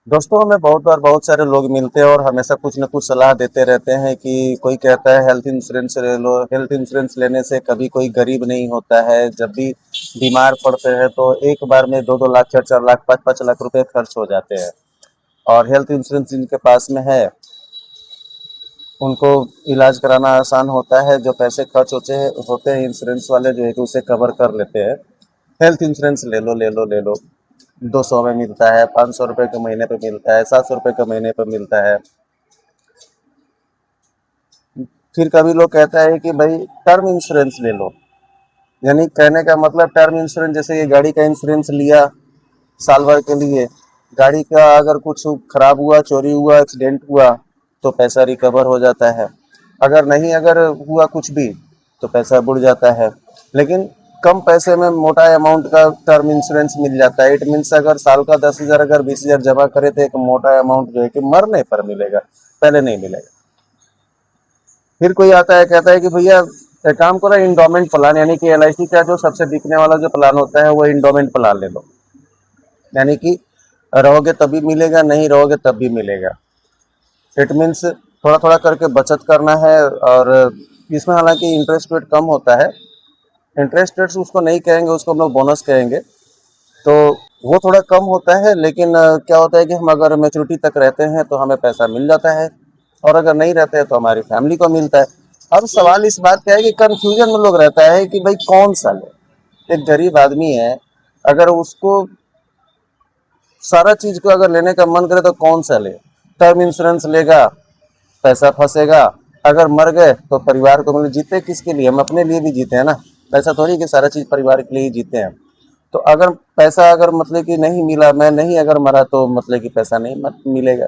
दोस्तों, हमें बहुत बार बहुत सारे लोग मिलते हैं और हमेशा कुछ न कुछ सलाह देते रहते हैं कि कोई कहता है हेल्थ इंश्योरेंस ले लो। हेल्थ इंश्योरेंस लेने से कभी कोई गरीब नहीं होता है। जब भी बीमार पड़ते हैं तो एक बार में 2-2 लाख, 4-4 लाख, 5-5 लाख रुपए खर्च हो जाते हैं। और हेल्थ इंश्योरेंस जिनके पास में है उनको इलाज कराना आसान होता है। जो पैसे खर्च होते हैं इंश्योरेंस वाले जो है कि उसे कवर कर लेते हैं। हेल्थ इंश्योरेंस ले लो, ले लो, ले लो। 200 में मिलता है, 500 रुपये के महीने पे मिलता है, 700 रुपये के महीने पे मिलता है। फिर कभी लोग कहता है कि भाई टर्म इंश्योरेंस ले लो। यानी कहने का मतलब टर्म इंश्योरेंस, जैसे ये गाड़ी का इंश्योरेंस लिया साल भर के लिए, गाड़ी का अगर कुछ खराब हुआ, चोरी हुआ, एक्सीडेंट हुआ तो पैसा रिकवर हो जाता है। अगर नहीं, अगर हुआ कुछ भी तो पैसा बुड़ जाता है। लेकिन कम पैसे में मोटा अमाउंट का टर्म इंश्योरेंस मिल जाता है। इट मीन्स अगर साल का 10,000, अगर 20,000 जमा करे तो एक मोटा अमाउंट जो है कि मरने पर मिलेगा, पहले नहीं मिलेगा। फिर कोई आता है कहता है कि भैया एक काम करो, इंडोमेंट प्लान, यानी कि एलआईसी का जो सबसे बिकने वाला जो प्लान होता है वो इंडोमेंट प्लान ले लो। यानी कि रहोगे तभी मिलेगा, नहीं रहोगे तब भी मिलेगा। इट मीन्स थोड़ा थोड़ा करके बचत करना है। और इसमें हालांकि इंटरेस्ट रेट कम होता है। इंटरेस्ट रेट उसको नहीं कहेंगे, उसको हम लोग बोनस कहेंगे। तो वो थोड़ा कम होता है, लेकिन क्या होता है कि हम अगर मैच्योरिटी तक रहते हैं तो हमें पैसा मिल जाता है, और अगर नहीं रहते हैं तो हमारी फैमिली को मिलता है। अब सवाल इस बात का है कि कंफ्यूजन में लोग रहता है कि भाई कौन सा ले। एक गरीब आदमी है, अगर उसको सारा चीज को अगर लेने का मन करे तो कौन सा ले। टर्म इंश्योरेंस लेगा, पैसा फंसेगा। अगर मर गए तो परिवार को, मतलब जीते किसके लिए, हम अपने लिए भी जीते हैं ना। ऐसा थोड़ी कि सारा चीज परिवार के लिए ही जीते हैं। तो अगर पैसा अगर मतलब कि नहीं मिला, मैं नहीं अगर मरा तो मतलब कि पैसा नहीं मिलेगा।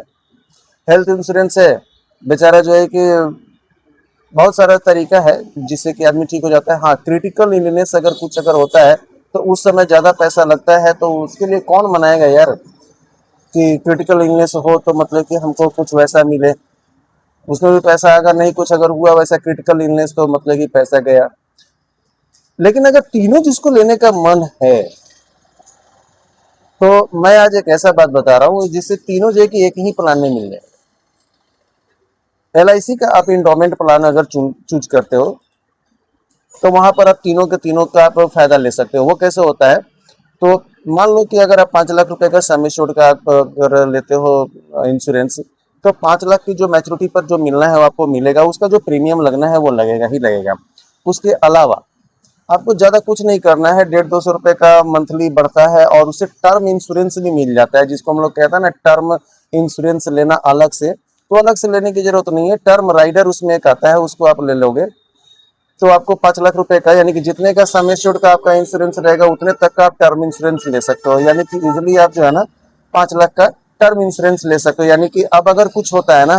हेल्थ इंश्योरेंस है, बेचारा जो है कि बहुत सारा तरीका है जिससे कि आदमी ठीक हो जाता है। हाँ, क्रिटिकल इलनेस अगर कुछ अगर होता है तो उस समय ज़्यादा पैसा लगता है, तो उसके लिए कौन मनाएगा यार कि क्रिटिकल इलनेस हो तो मतलब कि हमको कुछ वैसा मिले। उसमें भी पैसा, अगर नहीं कुछ अगर हुआ वैसा क्रिटिकल इलनेस तो मतलब कि पैसा गया। लेकिन अगर तीनों जिसको लेने का मन है तो मैं आज एक ऐसा बात बता रहा हूँ जिससे तीनों जो है कि एक ही प्लान में मिल जाए। एलआईसी का आप इंडोमेंट प्लान अगर चूज करते हो तो वहां पर आप तीनों के तीनों का आप फायदा ले सकते हो। वो कैसे होता है, तो मान लो कि अगर आप 5 लाख रुपए का सम एश्योर्ड का आप अगर लेते हो इंश्योरेंस, तो 5 लाख की जो मैच्योरिटी पर जो मिलना है वो आपको मिलेगा। उसका जो प्रीमियम लगना है वो लगेगा ही लगेगा। उसके अलावा आपको ज्यादा कुछ नहीं करना है। 150-200 रुपए का मंथली बढ़ता है, और उससे टर्म इंश्योरेंस भी मिल जाता है, जिसको हम लोग कहते हैं ना टर्म इंश्योरेंस लेना अलग से। तो अलग से लेने की जरूरत नहीं है, टर्म राइडर उसमें एक आता है, उसको आप ले लोगे तो आपको 5 लाख रुपए का, यानी कि जितने का सम एश्योर्ड का आपका इंश्योरेंस रहेगा उतने तक का आप टर्म इंश्योरेंस ले सकते हो। यानी कि इजिली आप जो है ना 5 लाख का टर्म इंश्योरेंस ले सकते हो। यानी कि अब अगर कुछ होता है ना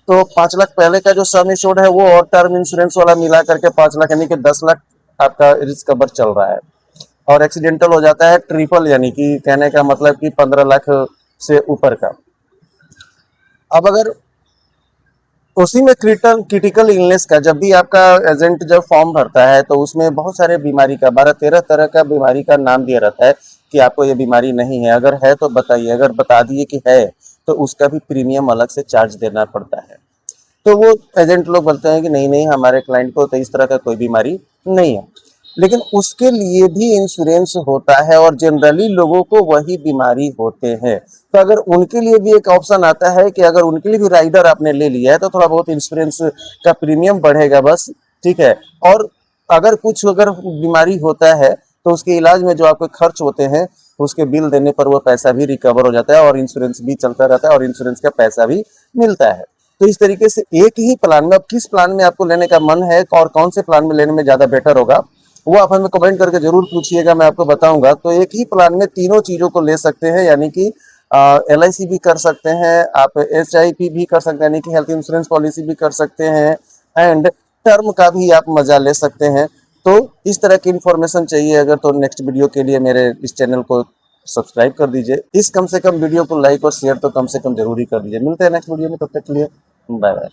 तो 5 लाख पहले का जो सम एश्योर्ड है वो और टर्म इंश्योरेंस वाला मिला करके 5 लाख, यानी कि 10 लाख आपका रिस्क कवर चल रहा है। और एक्सीडेंटल हो जाता है ट्रिपल, यानी कि कहने का मतलब कि 15 लाख से ऊपर का। अब अगर उसी में क्रिटिकल इलनेस का, जब भी आपका एजेंट जब फॉर्म भरता है तो उसमें बहुत सारे बीमारी का 12-13 तरह का बीमारी का नाम दिया रहता है कि आपको ये बीमारी नहीं है, अगर है तो बताइए, अगर बता दिए कि है तो उसका भी प्रीमियम अलग से चार्ज देना पड़ता है। तो वो एजेंट लोग बोलते हैं कि नहीं नहीं, हमारे क्लाइंट को तो इस तरह का कोई बीमारी नहीं है। लेकिन उसके लिए भी इंश्योरेंस होता है, और जनरली लोगों को वही बीमारी होते हैं। तो अगर उनके लिए भी एक ऑप्शन आता है कि अगर उनके लिए भी राइडर आपने ले लिया है तो थोड़ा बहुत इंश्योरेंस का प्रीमियम बढ़ेगा बस, ठीक है। और अगर कुछ अगर बीमारी होता है तो उसके इलाज में जो आपके खर्च होते हैं उसके बिल देने पर वो पैसा भी रिकवर हो जाता है, और इंश्योरेंस भी चलता रहता है, और इंश्योरेंस का पैसा भी मिलता है। तो इस तरीके से एक ही प्लान में, अब किस प्लान में आपको लेने का मन है और कौन से प्लान में लेने में ज्यादा बेटर होगा वो आप हमें कमेंट करके जरूर पूछिएगा, मैं आपको बताऊंगा। तो एक ही प्लान में तीनों चीजों को ले सकते हैं, यानी कि एलआईसी भी कर सकते हैं आप, एचआईपी भी कर सकते हैं यानी कि हेल्थ इंश्योरेंस पॉलिसी भी कर सकते हैं, एंड टर्म का भी आप मजा ले सकते हैं। तो इस तरह की इन्फॉर्मेशन चाहिए अगर, तो नेक्स्ट वीडियो के लिए मेरे इस चैनल को सब्सक्राइब कर दीजिए। इस कम से कम वीडियो को लाइक और शेयर तो कम से कम जरूरी कर दीजिए। मिलते हैं नेक्स्ट वीडियो में, तब तक के लिए बाय बाय।